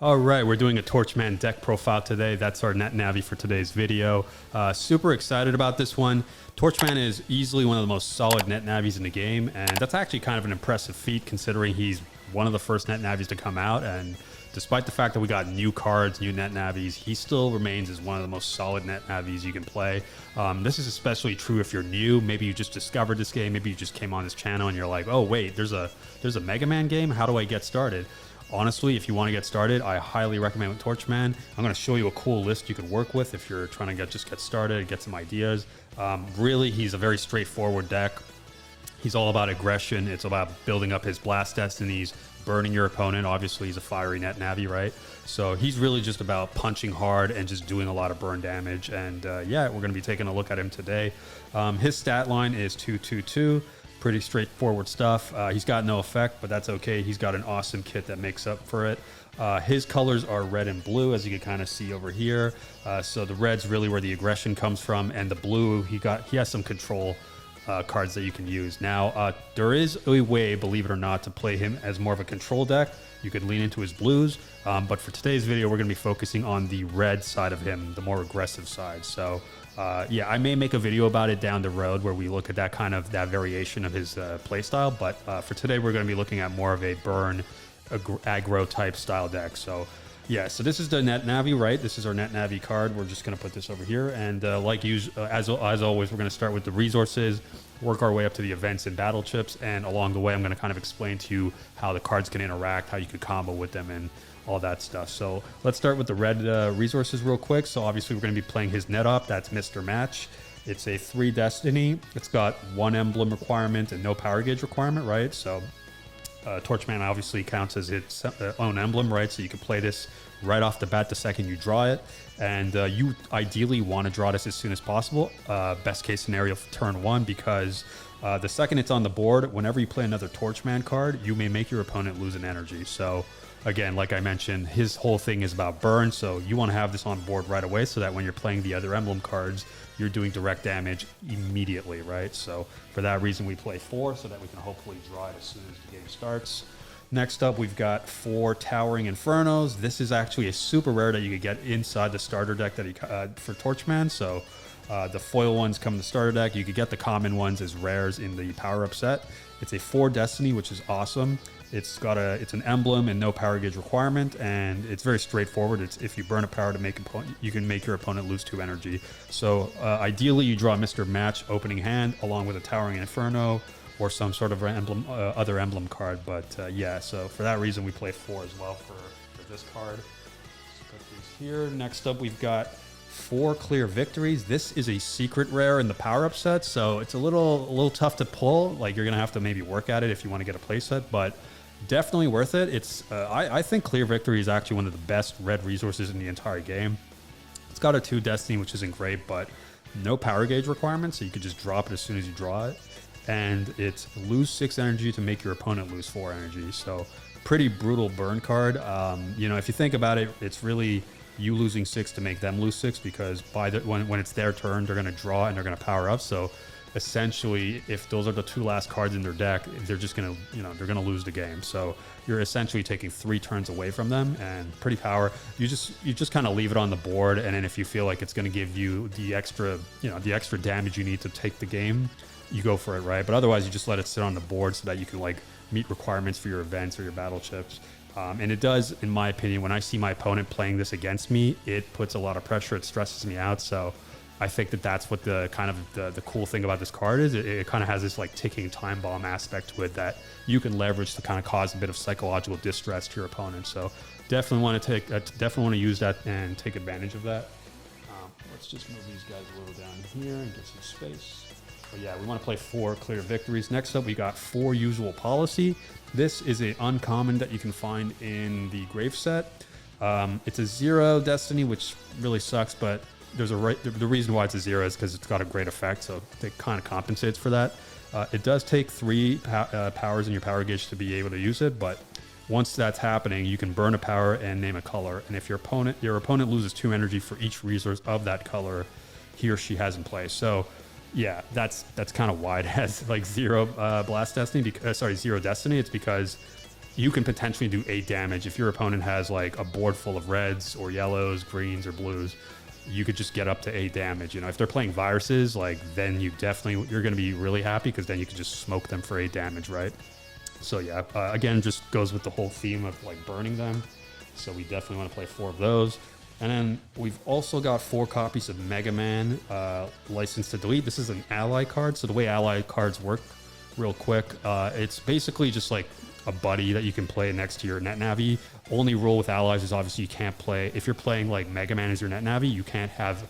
All right, we're doing a TorchMan deck profile today. That's our net navi for today's video. Super excited about this one. TorchMan is easily one of the most solid net navis in the game, and that's actually kind of an impressive feat considering he's one of the first net navis to come out. And despite the fact that we got new cards, new net navis, he still remains as one of the most solid net navis you can play. This is especially true if you're new. Maybe you just discovered this game. Maybe you just came on this channel and you're like, oh wait, there's a MegaMan game. How do I get started? Honestly, if you want to get started, I highly recommend with TorchMan. I'm going to show you a cool list you could work with if you're trying to just get started, get some ideas. Really, he's a very straightforward deck. He's all about aggression. It's about building up his blast destinies, burning your opponent. Obviously, he's a fiery net navi, right? So he's really just about punching hard and just doing a lot of burn damage. And yeah, we're going to be taking a look at him today. His stat line is 222. Pretty straightforward stuff. He's got no effect, but that's okay. He's got an awesome kit that makes up for it. His colors are red and blue, as you can kind of see over here. So the red's really where the aggression comes from, and the blue, he has some control cards that you can use. Now, there is a way, believe it or not, to play him as more of a control deck. You could lean into his blues, but for today's video, we're going to be focusing on the red side of him, the more aggressive side. So yeah, I may make a video about it down the road where we look at that variation of his playstyle, but for today, we're going to be looking at more of a burn aggro type style deck. So yeah, so this is the net navi, right? This is our net navi card. We're just going to put this over here, and as always, we're going to start with the resources, work our way up to the events and battle chips, and along the way, I'm going to kind of explain to you how the cards can interact, how you could combo with them, and all that stuff. So let's start with the red resources real quick. So obviously, we're going to be playing his net op. That's Mr. Match. It's a 3 destiny. It's got 1 emblem requirement and no power gauge requirement, right? So TorchMan obviously counts as its own emblem, right? So you can play this right off the bat the second you draw it. And you ideally want to draw this as soon as possible. Best case scenario for turn 1, because the second it's on the board, whenever you play another TorchMan card, you may make your opponent lose an energy. So again, like I mentioned, his whole thing is about burn. So you want to have this on board right away so that when you're playing the other emblem cards, you're doing direct damage immediately, right? So for that reason, we play 4 so that we can hopefully draw it as soon as the game starts. Next up, we've got 4 Towering Infernos. This is actually a super rare that you could get inside the starter deck that for TorchMan. So the foil ones come in the starter deck. You could get the common ones as rares in the power-up set. It's a 4 destiny, which is awesome. It's an emblem and no power gauge requirement, and it's very straightforward. It's if you burn a power to you can make your opponent lose 2 energy. So ideally, you draw Mr. Match opening hand along with a Towering Inferno or some sort of emblem, other emblem card. But yeah, so for that reason, we play 4 as well for this card. Let's put these here. Next up, we've got 4 Clear Victories. This is a secret rare in the power-up set, so it's a little tough to pull. Like, you're gonna have to maybe work at it if you want to get a play set, but definitely worth it. It's I think Clear Victory is actually one of the best red resources in the entire game. It's got a 2 destiny, which isn't great, but no power gauge requirements, so you could just drop it as soon as you draw it. And it's lose 6 energy to make your opponent lose 4 energy. So pretty brutal burn card. You know, if you think about it, it's really you losing 6 to make them lose 6, because when it's their turn, they're going to draw and they're going to power up. So essentially, if those are the 2 last cards in their deck, they're just going to, they're going to lose the game. So you're essentially taking 3 turns away from them, and pretty power. You just kind of leave it on the board, and then if you feel like it's going to give you the extra, the extra damage you need to take the game, you go for it, right? But otherwise, you just let it sit on the board so that you can like meet requirements for your events or your battle chips. And it does, in my opinion, when I see my opponent playing this against me, it puts a lot of pressure. It stresses me out. So I think that's what the kind of the cool thing about this card is. It kind of has this like ticking time bomb aspect to it that you can leverage to kind of cause a bit of psychological distress to your opponent. So definitely want to use that and take advantage of that. Let's just move these guys a little down here and get some space. But yeah, we want to play 4 Clear Victories. Next up, we got 4 Usual Policy. This is an uncommon that you can find in the Grave set. It's a 0 destiny, which really sucks, but there's the reason why it's a 0 is because it's got a great effect, so it kind of compensates for that. It does take 3 powers in your power gauge to be able to use it, but once that's happening, you can burn a power and name a color. And if your opponent loses 2 energy for each resource of that color he or she has in play. So yeah, that's kind of why it has like 0 blast destiny. 0 destiny. It's because you can potentially do 8 damage. If your opponent has like a board full of reds or yellows, greens or blues, you could just get up to 8 damage. You know, if they're playing viruses, like then you're going to be really happy because then you can just smoke them for 8 damage, right? So yeah, again, just goes with the whole theme of like burning them. So we definitely want to play 4 of those. And then we've also got 4 copies of MegaMan License to Delete. This is an ally card. So the way ally cards work real quick, it's basically just like a buddy that you can play next to your net navi. Only rule with allies is obviously you can't play, if you're playing like MegaMan as your net navi, you can't have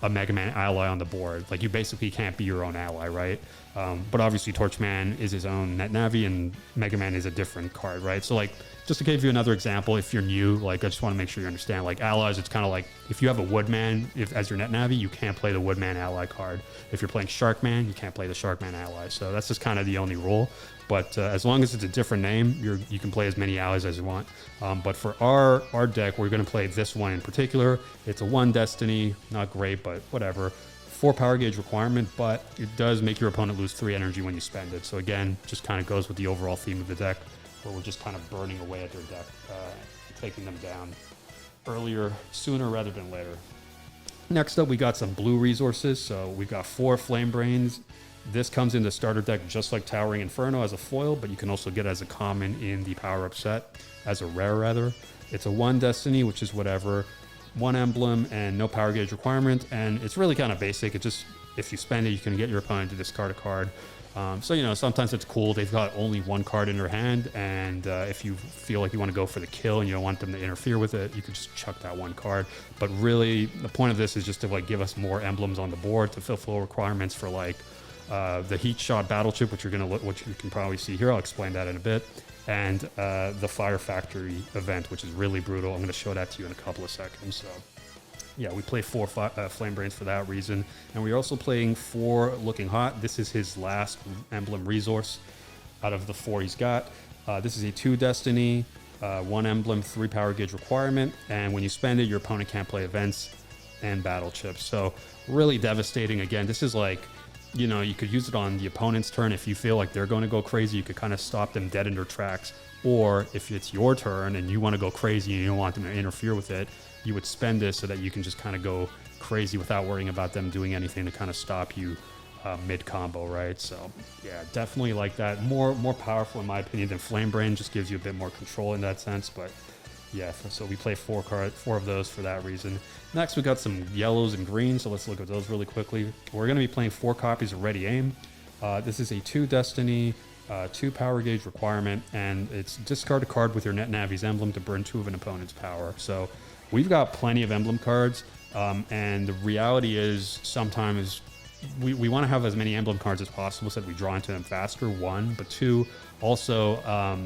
a MegaMan ally on the board. Like you basically can't be your own ally, right? But obviously TorchMan is his own net navi and MegaMan is a different card, right? So like, just to give you another example, if you're new, like I just want to make sure you understand, like allies, it's kind of like if you have a Woodman as your net navi, you can't play the Woodman ally card. If you're playing Sharkman, you can't play the Sharkman ally. So that's just kind of the only rule. But as long as it's a different name, you can play as many allies as you want. But for our deck, we're going to play this one in particular. It's a 1 destiny, not great, but whatever. 4 power gauge requirement, but it does make your opponent lose 3 energy when you spend it. So again, just kind of goes with the overall theme of the deck, where we're just kind of burning away at their deck, taking them down sooner rather than later. Next up, we got some blue resources. So we've got 4 Flame Brains. This comes in the starter deck just like Towering Inferno as a foil, but you can also get it as a common in the power-up set, as a rare rather. It's a 1 destiny, which is whatever, 1 emblem and no power gauge requirement, and it's really kind of basic. It just, if you spend it, you can get your opponent to discard a card. So, you know, sometimes it's cool. They've got only 1 card in their hand, and if you feel like you want to go for the kill and you don't want them to interfere with it, you can just chuck that 1 card. But really, the point of this is just to like give us more emblems on the board to fulfill requirements for like the Heat Shot Battle Chip, which you can probably see here. I'll explain that in a bit. And the Fire Factory event, which is really brutal. I'm going to show that to you in a couple of seconds. So yeah, we play 4 Flame Brains for that reason. And we're also playing 4 Looking Hot. This is his last emblem resource out of the 4 he's got. This is a 2 destiny, 1 emblem, 3 power gauge requirement. And when you spend it, your opponent can't play events and battle chips. So really devastating. Again, this is like, you know, you could use it on the opponent's turn. If you feel like they're going to go crazy, you could kind of stop them dead in their tracks. Or if it's your turn and you want to go crazy and you don't want them to interfere with it, you would spend this so that you can just kind of go crazy without worrying about them doing anything to kind of stop you mid-combo, right? So yeah, definitely like that. More powerful in my opinion than Flame Brain, just gives you a bit more control in that sense. But yeah, so we play 4 of those for that reason. Next, we got some yellows and greens, so let's look at those really quickly. We're going to be playing 4 copies of Ready Aim. This is a 2 destiny, 2 power gauge requirement, and it's discard a card with your Net Navi's emblem to burn 2 of an opponent's power. So we've got plenty of emblem cards, and the reality is sometimes we want to have as many emblem cards as possible so that we draw into them faster, 1, but 2, also,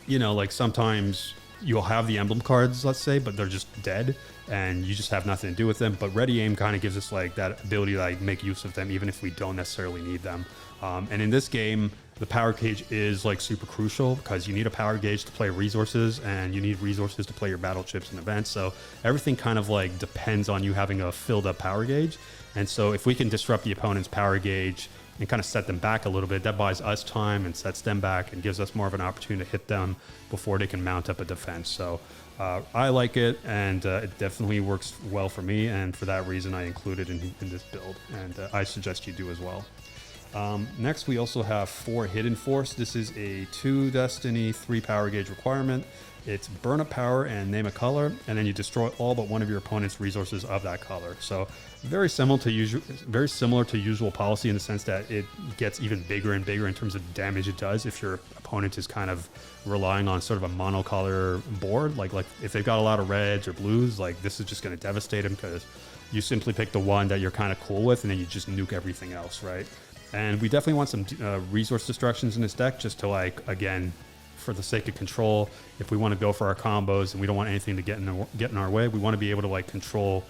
you know, like sometimes you'll have the emblem cards, let's say, but they're just dead and you just have nothing to do with them. But Ready Aim kind of gives us like that ability to like make use of them even if we don't necessarily need them. And in this game, the power gauge is like super crucial because you need a power gauge to play resources and you need resources to play your battle chips and events. So everything kind of like depends on you having a filled up power gauge. And so if we can disrupt the opponent's power gauge and kind of set them back a little bit, that buys us time and sets them back and gives us more of an opportunity to hit them before they can mount up a defense. So I like it, and it definitely works well for me, and for that reason I include it in this build, and I suggest you do as well. Next, we also have 4 Hidden Force. This is a 2 Destiny, 3 Power Gauge requirement. It's burn a power and name a color, and then you destroy all but one of your opponent's resources of that color. So very similar to usual policy in the sense that it gets even bigger and bigger in terms of damage it does if your opponent is kind of relying on sort of a monocolor board. Like if they've got a lot of reds or blues, like this is just going to devastate them because you simply pick the one that you're kind of cool with and then you just nuke everything else, right? And we definitely want some resource destructions in this deck just to like, again, for the sake of control, if we want to go for our combos and we don't want anything to get in our way, we want to be able to like control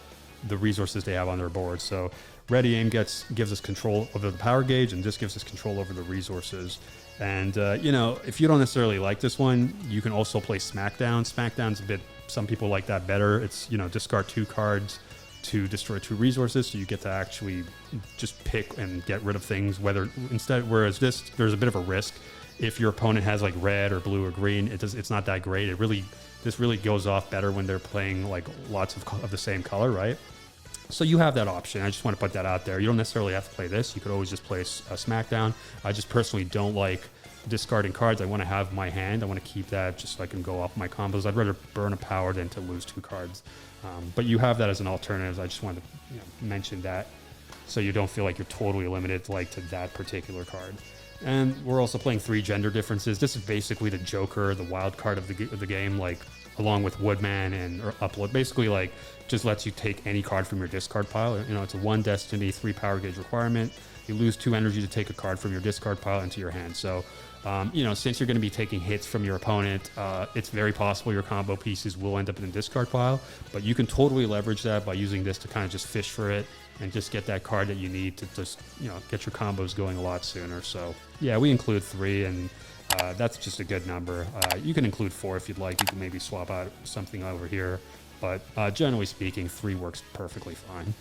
the resources they have on their board. So Ready Aim gives us control over the power gauge, and this gives us control over the resources. And you know, if you don't necessarily like this one, you can also play Smackdown. Smackdown's a bit, some people like that better. It's, you know, discard 2 cards to destroy 2 resources, so you get to actually just pick and get rid of things. Whereas this, there's a bit of a risk. if your opponent has like red or blue or green, it's not that great. This really goes off better when they're playing like lots of the same color, right? So you have that option. I just want to put that out there. You don't necessarily have to play this. You could always just play a SmackDown. I just personally don't like discarding cards. I want to have my hand. I want to keep that just so I can go off my combos. I'd rather burn a power than to lose 2 cards. But you have that as an alternative. I just wanted to mention that so you don't feel like you're totally limited like to that particular card. And we're also playing 3 gender differences. This is basically the Joker, the wild card of the game, like along with Woodman and Upload. Basically, like just lets you take any card from your discard pile. It's a 1 destiny, 3 power gauge requirement. You lose 2 energy to take a card from your discard pile into your hand. So, since you're going to be taking hits from your opponent, it's very possible your combo pieces will end up in the discard pile. But you can totally leverage that by using this to kind of just fish for it and just get that card that you need to just, get your combos going a lot sooner. So, yeah, we include 3, and that's just a good number. You can include 4 if you'd like. You can maybe swap out something over here. But generally speaking, 3 works perfectly fine.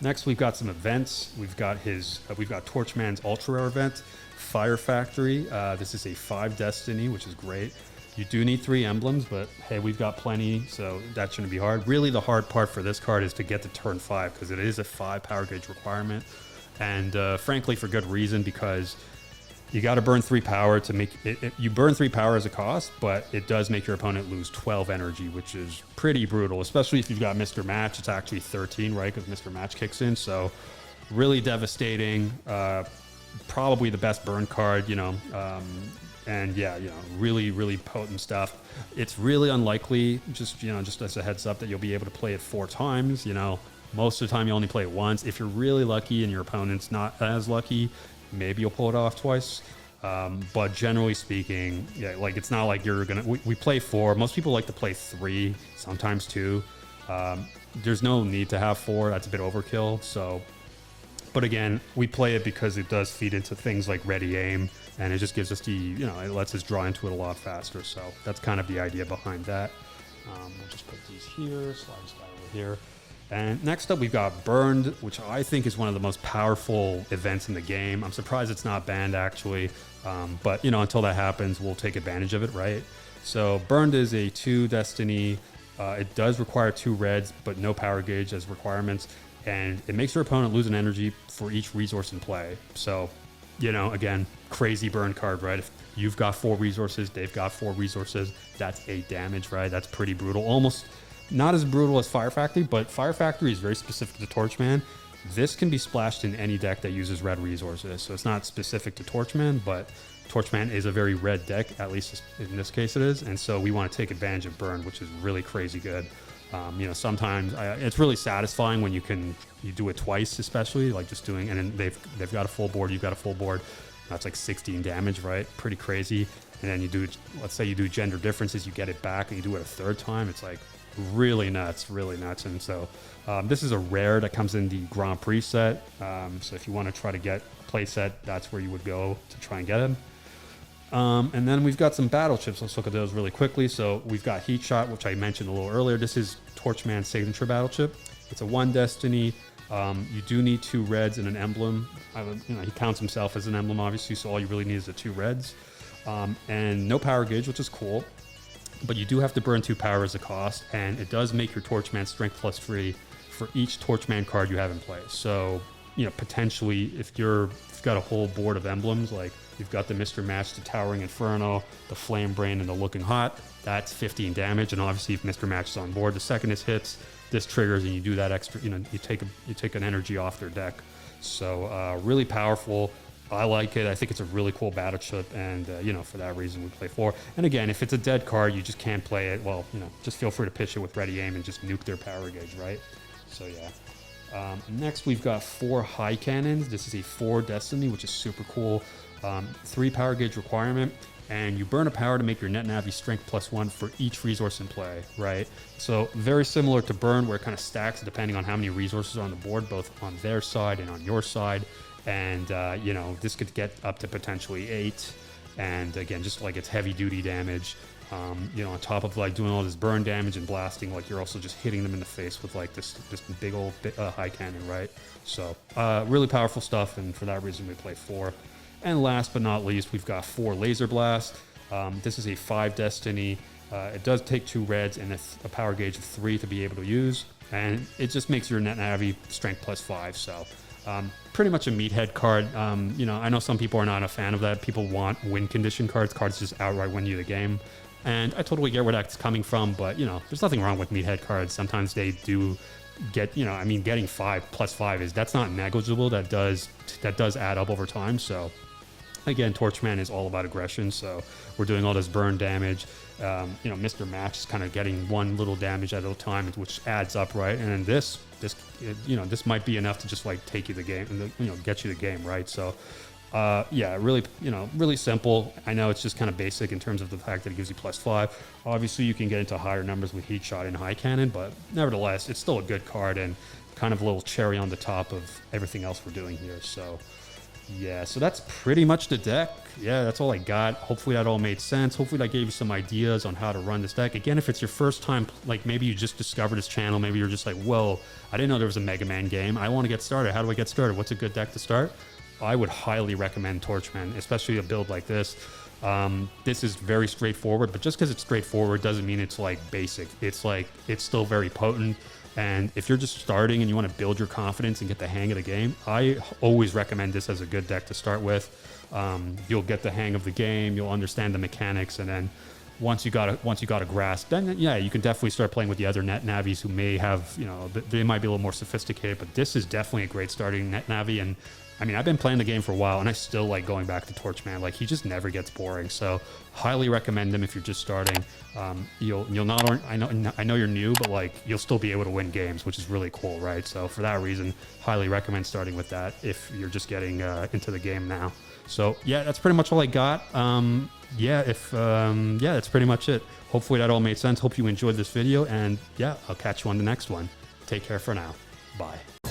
Next, we've got some events. We've got TorchMan's Ultra Rare event, Fire Factory. This is a 5 destiny, which is great. You do need 3 emblems, but hey, we've got plenty, so that shouldn't be hard. Really, the hard part for this card is to get to turn 5, because it is a 5 power gauge requirement. And frankly, for good reason, because you got to burn 3 power to make it. You burn 3 power as a cost, but it does make your opponent lose 12 energy, which is pretty brutal, especially if you've got Mr. Match. It's actually 13, right? Because Mr. Match kicks in. So really devastating. Probably the best burn card, and yeah, really, really potent stuff. It's really unlikely, just as a heads up, that you'll be able to play it 4 times. Most of the time you only play it once. If you're really lucky and your opponent's not as lucky, maybe you'll pull it off twice. But generally speaking, yeah, like it's not like you're gonna. We play 4. Most people like to play 3, sometimes 2. There's no need to have 4. That's a bit overkill. So, but again, we play it because it does feed into things like ready aim, and it just gives us it lets us draw into it a lot faster. So that's kind of the idea behind that. We'll just put these here, slide this guy over here. And next up, we've got Burned, which I think is one of the most powerful events in the game. I'm surprised it's not banned, actually. But, until that happens, we'll take advantage of it, right? So Burned is a 2 destiny. It does require 2 reds, but no power gauge as requirements. And it makes your opponent lose an energy for each resource in play. So, again, crazy burn card, right? If you've got 4 resources, they've got 4 resources, that's 8 damage, right? That's pretty brutal. Almost not as brutal as Fire Factory, but Fire Factory is very specific to TorchMan. This can be splashed in any deck that uses red resources. So it's not specific to TorchMan, but TorchMan is a very red deck, at least in this case it is. And so we want to take advantage of Burn, which is really crazy good. Sometimes it's really satisfying when you do it twice, especially like just doing, and then they've got a full board, you've got a full board. That's like 16 damage, right? Pretty crazy. And then let's say you do gender differences, you get it back, and you do it a 3rd time. It's like really nuts, really nuts. And so this is a rare that comes in the Grand Prix set. So if you want to try to get a play set, that's where you would go to try and get him. And then we've got some battle chips. Let's look at those really quickly. So we've got Heat Shot, which I mentioned a little earlier. This is TorchMan's signature battle chip. It's a 1 destiny. You do need 2 reds and an emblem. He counts himself as an emblem, obviously, so all you really need is the 2 reds. And no power gauge, which is cool. But you do have to burn 2 power as a cost, and it does make your TorchMan strength +3 for each TorchMan card you have in play. So, potentially, if you've got a whole board of emblems, like you've got the Mr. Match, the Towering Inferno, the Flame Brain, and the Looking Hot, that's 15 damage. And obviously, if Mr. Match is on board, the second it hits, this triggers, and you do that extra. You take an energy off their deck. So really powerful. I like it. I think it's a really cool battle chip, and for that reason we play 4. And again, if it's a dead card, you just can't play it. Well, just feel free to pitch it with ready aim and just nuke their power gauge, right? So yeah. Next, we've got 4 high cannons. This is a 4 destiny, which is super cool. 3 power gauge requirement, and you burn a power to make your net navi strength +1 for each resource in play, right? So very similar to Burn, where it kind of stacks depending on how many resources are on the board, both on their side and on your side. And, this could get up to potentially 8. And again, just like it's heavy duty damage, on top of like doing all this burn damage and blasting, like you're also just hitting them in the face with like this big old high cannon, right? So really powerful stuff. And for that reason, we play 4. And last but not least, we've got 4 Laser Blast. This is a 5 Destiny. It does take 2 reds and a power gauge of 3 to be able to use. And it just makes your Net Navi strength +5. So pretty much a meathead card. You know, I know some people are not a fan of that. People want win condition cards. Cards just outright win you the game. And I totally get where that's coming from. But, you know, there's nothing wrong with meathead cards. Sometimes they do get, you know, I mean, getting 5 +5 that's not negligible. That does add up over time. So again, TorchMan is all about aggression, so we're doing all this burn damage. You know, Mr. Max is kind of getting 1 little damage at a time, which adds up, right? And then this, you know, this might be enough to just like take you the game and, you know, get you the game, right? So, yeah, really, you know, really simple. I know it's just kind of basic in terms of the fact that it gives you +5. Obviously, you can get into higher numbers with Heat Shot and High Cannon, but nevertheless, it's still a good card and kind of a little cherry on the top of everything else we're doing here. So yeah, so that's pretty much the deck. Yeah, that's all I got. Hopefully that all made sense. Hopefully that gave you some ideas on how to run this deck. Again, if it's your first time, like maybe you just discovered this channel, maybe you're just like, whoa, I didn't know there was a Mega Man game. I want to get started. How do I get started? What's a good deck to start? I would highly recommend TorchMan, especially a build like this. This is very straightforward, but just because it's straightforward doesn't mean it's like basic. It's like, it's still very potent. And if you're just starting and you want to build your confidence and get the hang of the game, I always recommend this as a good deck to start with. You'll get the hang of the game, you'll understand the mechanics, and then once you got a grasp, then yeah, you can definitely start playing with the other Net Navis who may have, you know, they might be a little more sophisticated, but this is definitely a great starting Net Navi. And I mean, I've been playing the game for a while, and I still like going back to TorchMan. Like, he just never gets boring. So, highly recommend him if you're just starting. You'll not. I know you're new, but like you'll still be able to win games, which is really cool, right? So for that reason, highly recommend starting with that if you're just getting into the game now. So yeah, that's pretty much all I got. Yeah, that's pretty much it. Hopefully that all made sense. Hope you enjoyed this video, and yeah, I'll catch you on the next one. Take care for now. Bye.